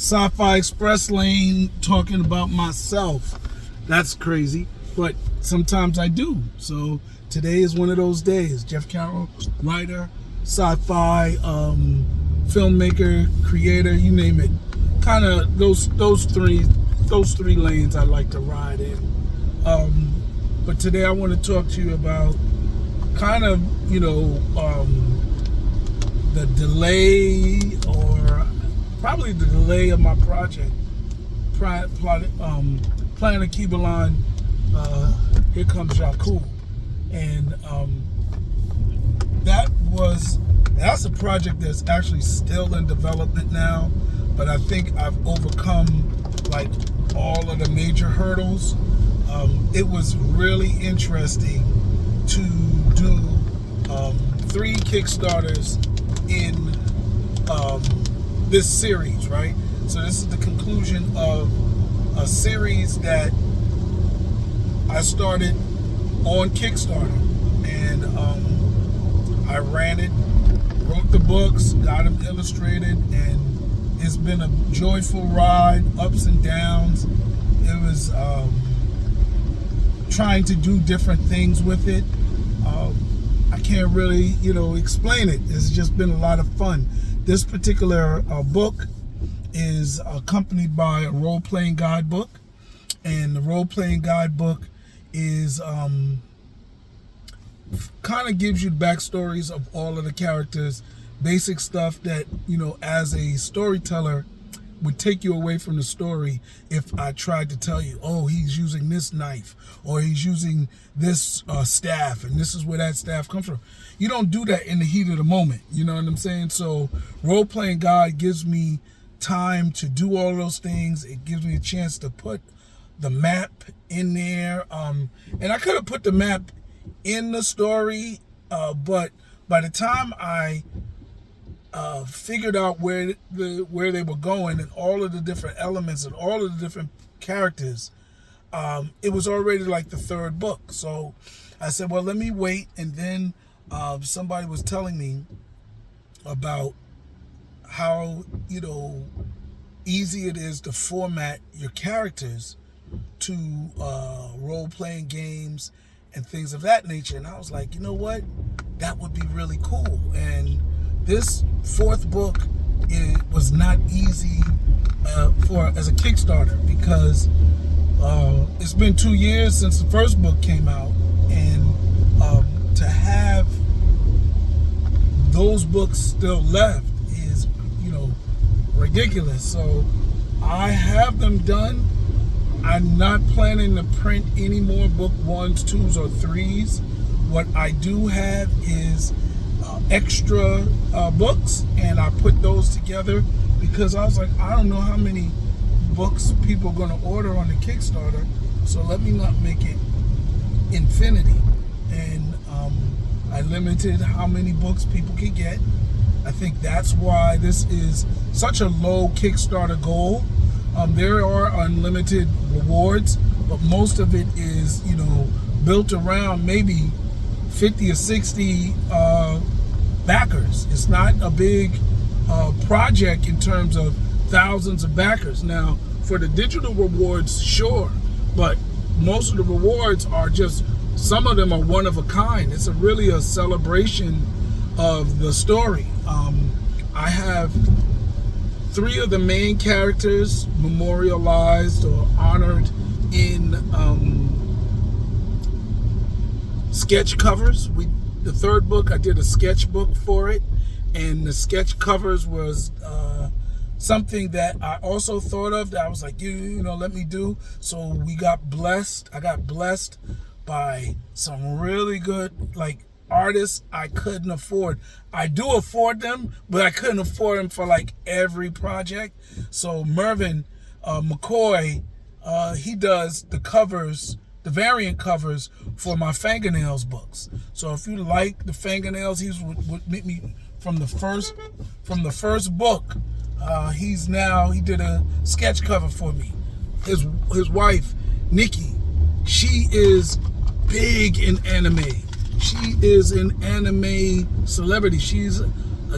Sci-fi Express Lane talking about myself. That's crazy, but sometimes I do. So today is one of those days. Jeff Carroll, writer, sci-fi, filmmaker, creator, you name it. Kind of those three lanes I like to ride in. But today I want to talk to you about kind of, the delay, or probably the delay of my project, Alkebulan, Here Comes Jakub. And that's a project that's actually still in development now, but I think I've overcome like all of the major hurdles. It was really interesting to do 3 Kickstarters in this series, right? So this is the conclusion of a series that I started on Kickstarter, and I ran it, wrote the books, got them illustrated, and it's been a joyful ride, ups and downs. It was trying to do different things with it. I can't really, explain it. It's just been a lot of fun. This particular book is accompanied by a role-playing guidebook, and the role-playing guidebook is kind of gives you backstories of all of the characters, basic stuff that, as a storyteller would take you away from the story if I tried to tell you, oh, he's using this knife, or he's using this staff, and this is where that staff comes from. You don't do that in the heat of the moment, you know what I'm saying? So role-playing guide gives me time to do all those things. It gives me a chance to put the map in there, and I could have put the map in the story, but by the time I figured out where they were going and all of the different elements and all of the different characters, it was already like the 3rd book. So I said, well, let me wait. And then somebody was telling me about how easy it is to format your characters to role-playing games and things of that nature. And I was like, you know what, that would be really cool. And this 4th book, it was not easy as a Kickstarter, because it's been 2 years since the 1st book came out, and to have those books still left is ridiculous. So I have them done. I'm not planning to print any more book 1s, 2s, or 3s. What I do have is extra books, and I put those together because I was like, I don't know how many books people are going to order on the Kickstarter, so let me not make it infinity. And I limited how many books people can get. I think that's why this is such a low Kickstarter goal. There are unlimited rewards, but most of it is, built around maybe 50 or 60 backers. It's not a big project in terms of thousands of backers. Now, for the digital rewards, sure, but most of the rewards are just, some of them are one of a kind. It's really a celebration of the story. I have 3 of the main characters memorialized or honored in sketch covers. The 3rd book, I did a sketch book for it, and the sketch covers was something that I also thought of, that I was like, let me do. So we got blessed. I got blessed by some really good artists I couldn't afford. I do afford them, but I couldn't afford them for every project. So Mervyn McCoy, he does the covers, the variant covers for my fingernails books. So if you like the fingernails, he would meet me from the first book. He did a sketch cover for me. His wife, Nikki, she is big in anime. She is an anime celebrity. She's a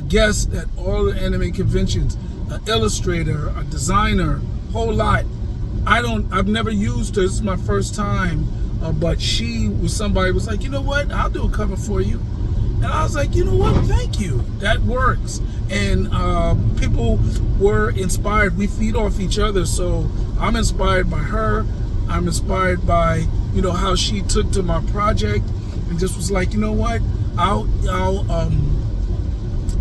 guest at all the anime conventions. an illustrator, a designer, whole lot. I've never used her. This is my first time, but she was somebody who was like, you know what, I'll do a cover for you. And I was like, you know what, thank you, that works. And people were inspired. We feed off each other, so I'm inspired by her. I'm inspired by, you know, how she took to my project and just was like, you know what, I'll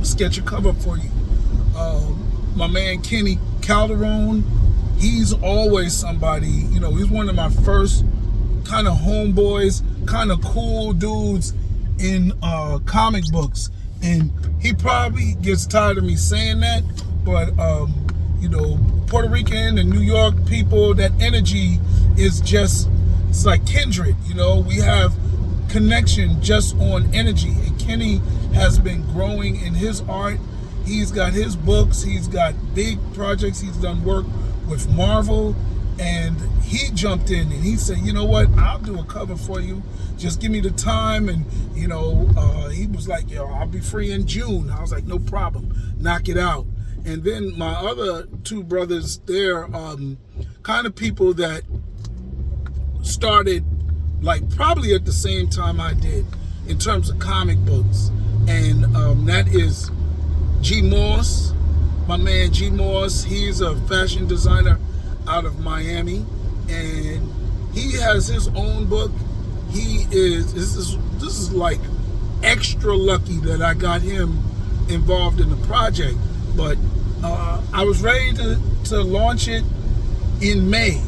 sketch a cover for you. My man Kenny Calderon, he's always somebody, you know, he's one of my first kind of homeboys, kind of cool dudes in comic books. And he probably gets tired of me saying that, but you know, Puerto Rican and New York people, that energy is just, it's like kindred, you know. We have connection just on energy, and Kenny has been growing in his art. He's got his books, he's got big projects, he's done work with Marvel, and he jumped in and he said, you know what, I'll do a cover for you, just give me the time. And you know, he was like, yo, I'll be free in June. I was like, no problem, knock it out. And then my other two brothers, they're kind of people that started like probably at the same time I did in terms of comic books, and that is G Moss, my man G Moss. He's a fashion designer out of Miami, and he has his own book. This is like extra lucky that I got him involved in the project. But I was ready to launch it in May,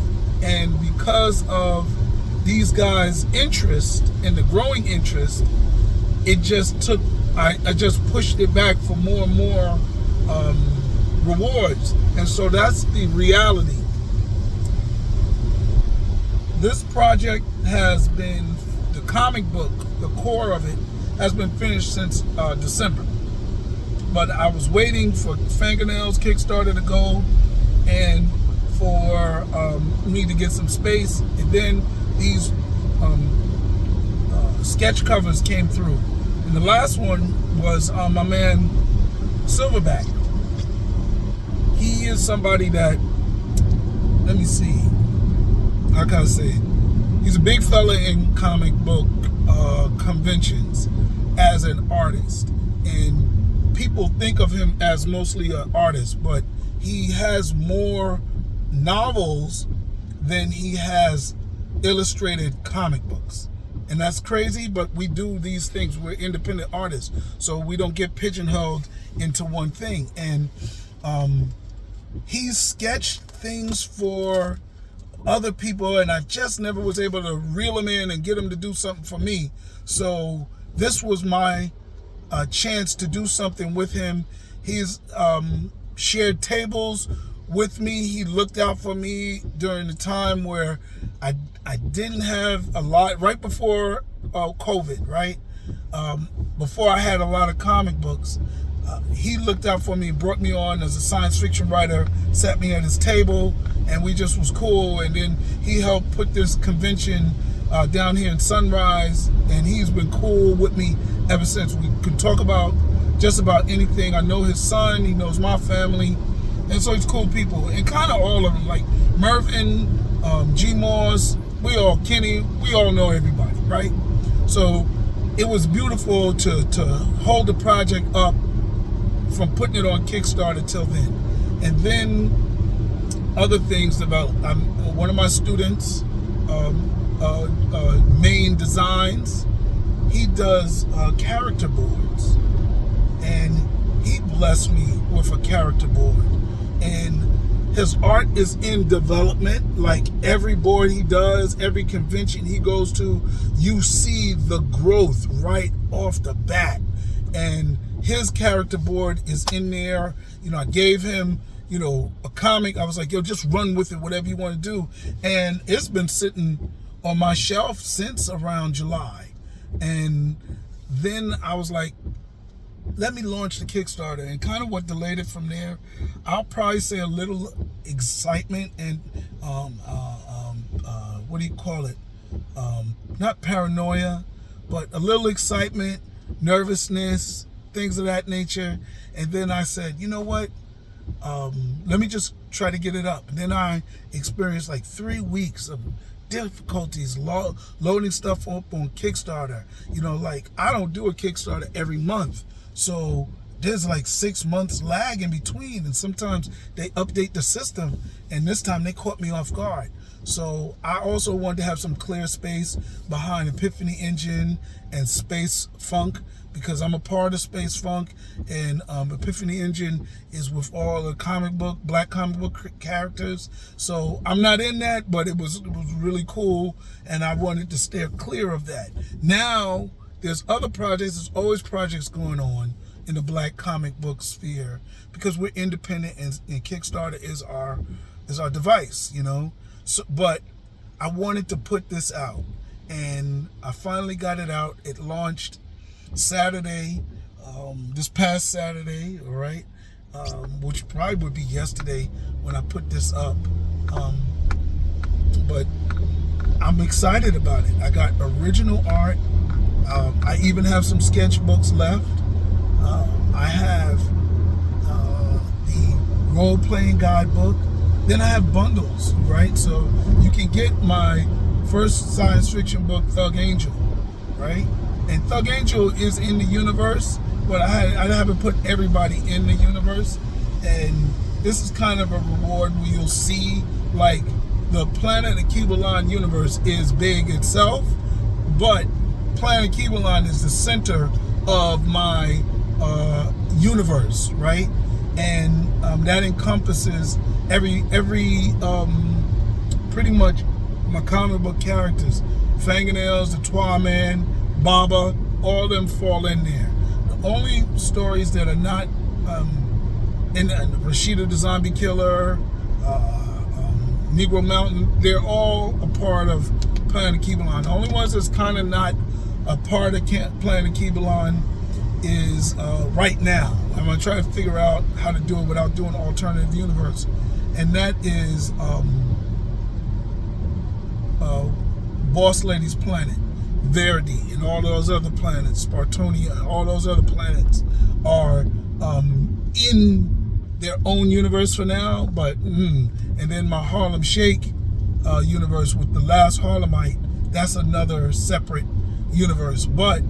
and because of these guys' interest and the growing interest, it just took, I just pushed it back for more and more rewards. And so that's the reality. This project has been, the comic book, the core of it, has been finished since December. But I was waiting for Fingernails Kickstarter to go and for me to get some space. And then these sketch covers came through. And the last one was my man Silverback. He is somebody that, let me see, how can I say it? He's a big fella in comic book conventions as an artist. And people think of him as mostly an artist, but he has more novels than he has illustrated comic books. And that's crazy, but we do these things. We're independent artists, so we don't get pigeonholed into one thing. And he's sketched things for other people, and I just never was able to reel him in and get him to do something for me. So this was my chance to do something with him. He's shared tables with me. He looked out for me during the time where I didn't have a lot, right before COVID, right? Before I had a lot of comic books. He looked out for me, brought me on as a science fiction writer, sat me at his table, and we just was cool. And then he helped put this convention down here in Sunrise, and he's been cool with me ever since. We could talk about just about anything. I know his son, he knows my family, and so he's cool people. And kind of all of them, like Mervin, G Moss, Kenny, we all know everybody, right? So it was beautiful to hold the project up from putting it on Kickstarter till then. And then other things about, one of my students, Main Designs, he does character boards, and he blessed me with a character board. And his art is in development. Like every board he does, every convention he goes to, you see the growth right off the bat. And his character board is in there. You know, I gave him, you know, a comic. I was like, yo, just run with it, whatever you want to do. And it's been sitting on my shelf since around July. And then I was like, let me launch the Kickstarter. And kind of what delayed it from there, I'll probably say a little excitement and what do you call it? Not paranoia, but a little excitement, nervousness, things of that nature. And then I said, you know what? let me just try to get it up. And then I experienced like 3 weeks of difficulties loading stuff up on Kickstarter. Like I don't do a Kickstarter every month, so there's like 6 months lag in between, and sometimes they update the system, and this time they caught me off guard. So I also wanted to have some clear space behind Epiphany Engine and Space Funk, because I'm a part of Space Funk, and Epiphany Engine is with all the black comic book characters. So I'm not in that, but it was really cool, and I wanted to steer clear of that. Now there's other projects. There's always projects going on in the black comic book sphere, because we're independent, and Kickstarter is our device, So, but I wanted to put this out, and I finally got it out. It launched Saturday, this past Saturday, all right, which probably would be yesterday when I put this up. But I'm excited about it. I got original art. I even have some sketchbooks left. I have the role-playing guidebook. Then I have bundles, right? So you can get my first science fiction book, Thug Angel, right? And Thug Angel is in the universe, but I haven't put everybody in the universe. And this is kind of a reward where you'll see, like, the Planet Alkebulan universe is big itself, but Planet Alkebulan is the center of my universe, right? And that encompasses every pretty much my comic book characters. Fingernails, the Twa Man, Baba, all of them fall in there. The only stories that are not in Rashida the Zombie Killer, Negro Mountain, they're all a part of Planet Alkebulan. The only ones that's kind of not a part of Planet Alkebulan is Right Now. I'm going to try to figure out how to do it without doing alternative universe. And that is Boss Lady's planet, Verdi, and all those other planets, Spartonia, all those other planets are in their own universe for now. But and then my Harlem Shake universe with the last Harlemite, that's another separate universe. But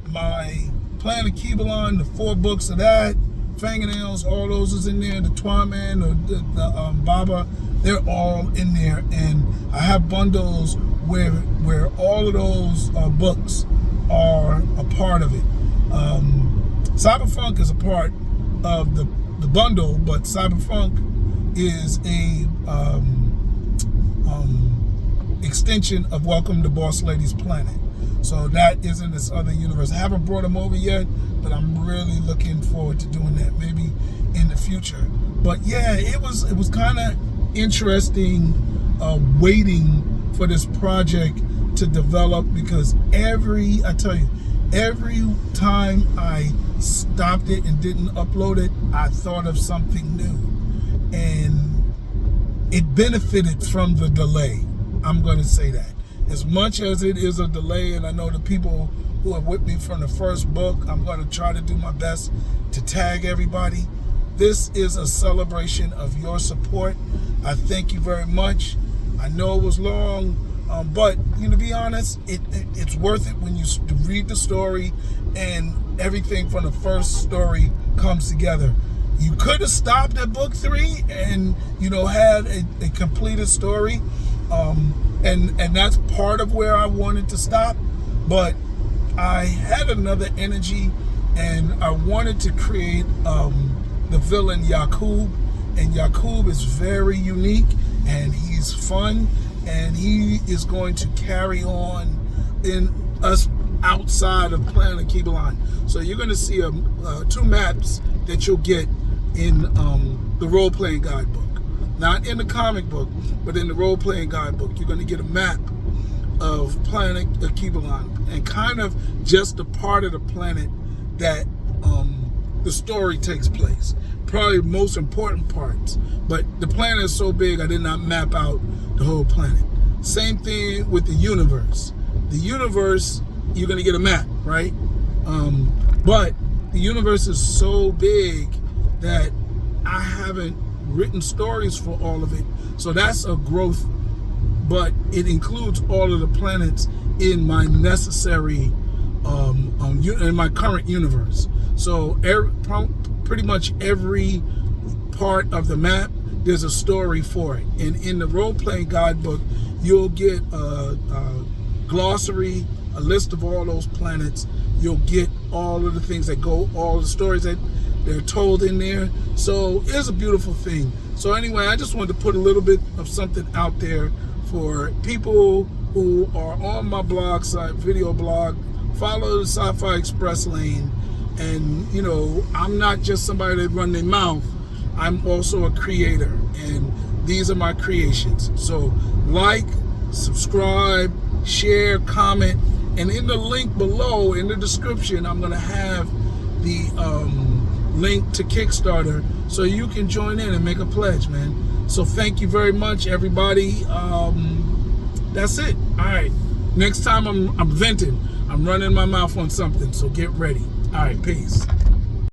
my Planet Alkebulan, the 4 books of that, Fingernails, all those is in there. The Twa Man, the Baba, they're all in there. And I have bundles where all of those books are a part of it. Cyberfunk is a part of the bundle, but Cyberfunk is a extension of Welcome to Boss Lady's Planet. So that is in this other universe. I haven't brought them over yet, but I'm really looking forward to doing that, maybe in the future. But yeah, it was kind of interesting waiting for this project to develop, because every time I stopped it and didn't upload it, I thought of something new, and it benefited from the delay. I'm going to say that. As much as it is a delay, and I know the people who are with me from the first book, I'm going to try to do my best to tag everybody. This is a celebration of your support. I thank you very much. I know it was long, but to be honest, it's worth it when you read the story and everything from the first story comes together. You could have stopped at book 3 and had a completed story. And that's part of where I wanted to stop, but I had another energy, and I wanted to create the villain Yakub, and Yakub is very unique, and he's fun, and he is going to carry on in us outside of Planet Alkebulan. So you're going to see 2 maps that you'll get in the role-playing guidebook. Not in the comic book, but in the role-playing guidebook. You're going to get a map of Planet Alkebulan, and kind of just the part of the planet that the story takes place. Probably the most important parts. But the planet is so big, I did not map out the whole planet. Same thing with the universe. The universe, you're going to get a map, right? But the universe is so big that I haven't written stories for all of it. So that's a growth, but it includes all of the planets in my necessary, in my current universe. So pretty much every part of the map, there's a story for it. And in the role-playing guidebook, you'll get a glossary, a list of all those planets. You'll get all of the things that go, all the stories that they're told in there. So it's a beautiful thing. So anyway, I just wanted to put a little bit of something out there for people who are on my blog site, video blog. Follow the Sci-Fi Express lane. And, you know, I'm not just somebody that run their mouth. I'm also a creator, and these are my creations. So like, subscribe, share, comment, and in the link below in the description, I'm gonna have the link to Kickstarter so you can join in and make a pledge, man. So thank you very much, everybody. That's it. All right, next time I'm venting. I'm running my mouth on something, so get ready. All right, peace.